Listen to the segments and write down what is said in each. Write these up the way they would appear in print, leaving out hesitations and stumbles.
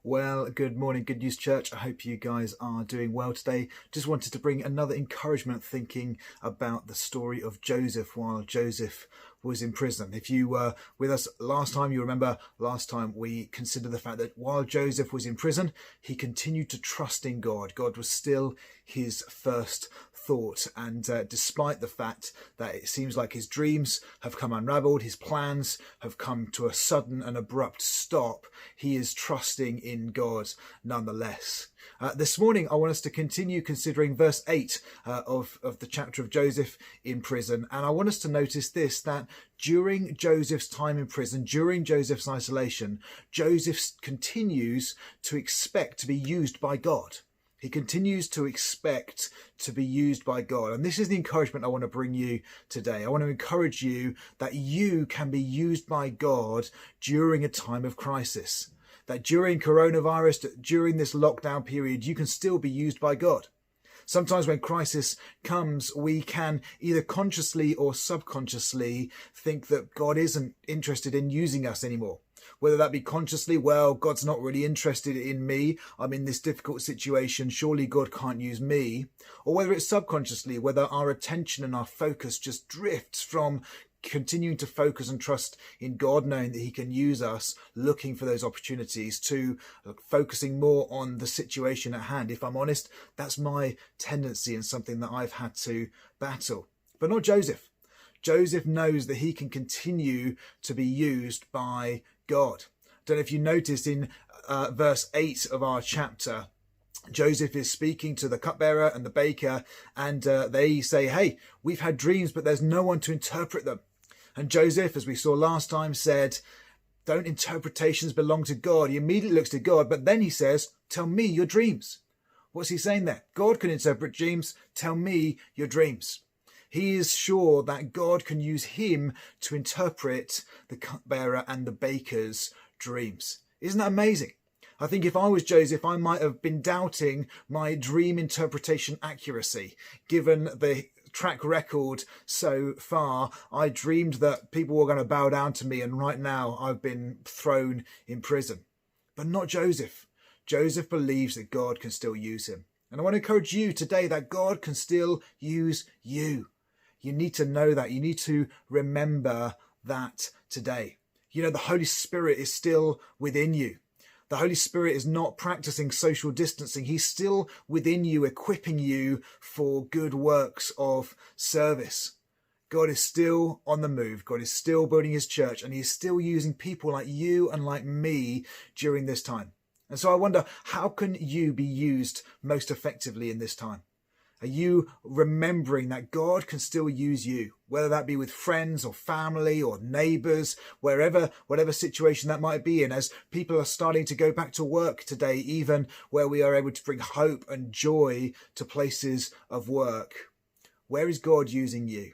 Well, good morning, Good News Church. I hope you guys are doing well today. Just wanted to bring another encouragement thinking about the story of Joseph while Joseph was in prison. If you were with us last time, you remember last time we considered the fact that while Joseph was in prison, he continued to trust in God. God was still his first thought. And despite the fact that it seems like his dreams have come unraveled, his plans have come to a sudden and abrupt stop, he is trusting in God nonetheless. This morning, I want us to continue considering verse 8 of the chapter of Joseph in prison. And I want us to notice this, that during Joseph's time in prison, during Joseph's isolation, Joseph continues to expect to be used by God. He continues to expect to be used by God. And this is the encouragement I want to bring you today. I want to encourage you that you can be used by God during a time of crisis. That during coronavirus, during this lockdown period, you can still be used by God. Sometimes when crisis comes, we can either consciously or subconsciously think that God isn't interested in using us anymore. Whether that be consciously, well, God's not really interested in me. I'm in this difficult situation. Surely God can't use me. Or whether it's subconsciously, whether our attention and our focus just drifts from continuing to focus and trust in God, knowing that he can use us, looking for those opportunities, to focusing more on the situation at hand. If I'm honest, that's my tendency and something that I've had to battle. But not Joseph. Joseph knows that he can continue to be used by God. I don't know if you noticed in verse 8 of our chapter, Joseph is speaking to the cupbearer and the baker, and they say, hey, we've had dreams, but there's no one to interpret them. And Joseph, as we saw last time, said, don't interpretations belong to God? He immediately looks to God, but then he says, tell me your dreams. What's he saying there? God can interpret dreams. Tell me your dreams. He is sure that God can use him to interpret the cupbearer and the baker's dreams. Isn't that amazing? I think if I was Joseph, I might have been doubting my dream interpretation accuracy, given the track record so far. I dreamed that people were going to bow down to me, and right now I've been thrown in prison. But not Joseph. Joseph believes that God can still use him. And I want to encourage you today that God can still use you. You need to know that. You need to remember that today. You know, the Holy Spirit is still within you. The Holy Spirit is not practicing social distancing. He's still within you, equipping you for good works of service. God is still on the move. God is still building his church, and he's still using people like you and like me during this time. And so I wonder, how can you be used most effectively in this time? Are you remembering that God can still use you, whether that be with friends or family or neighbours, wherever, whatever situation that might be in, as people are starting to go back to work today, even where we are able to bring hope and joy to places of work? Where is God using you?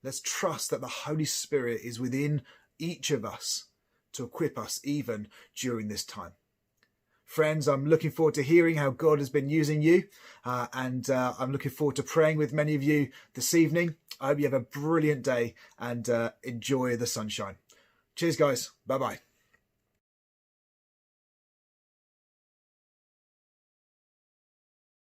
Let's trust that the Holy Spirit is within each of us to equip us even during this time. Friends, I'm looking forward to hearing how God has been using you, and I'm looking forward to praying with many of you this evening. I hope you have a brilliant day and enjoy the sunshine. Cheers, guys. Bye-bye.